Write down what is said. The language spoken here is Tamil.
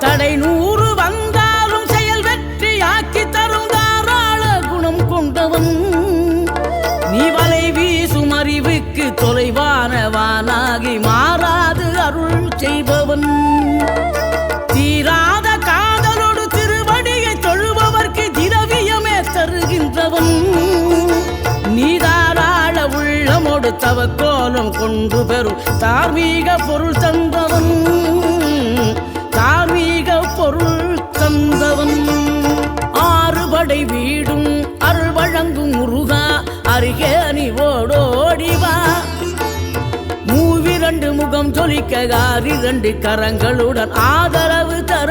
தடை 100 வந்தாலும் செயல் வெற்றியாக்கி தரும் தாராள குணம் கொண்டவன். நீ வலை வீசும் அறிவுக்கு தொலைவானவானாகி மாறாது அருள் செய்பவன். தீராத காதலோடு திருவடியை தொழுபவர்க்கு திரவியமே தருகின்றவன். நீ தாராள உள்ளமோடு தவக்கோலம் கொண்டு பெறும் தார்மீக பொருள் தந்தவன். தார்மீக பொருள் தந்தவன். 6 படை வீடும் அருள் வழங்கும் முருகா அருகே நீ ஓடோடிவா. 2 முகம் சொலிக்க 2 கரங்களுடன் ஆதரவு தரும்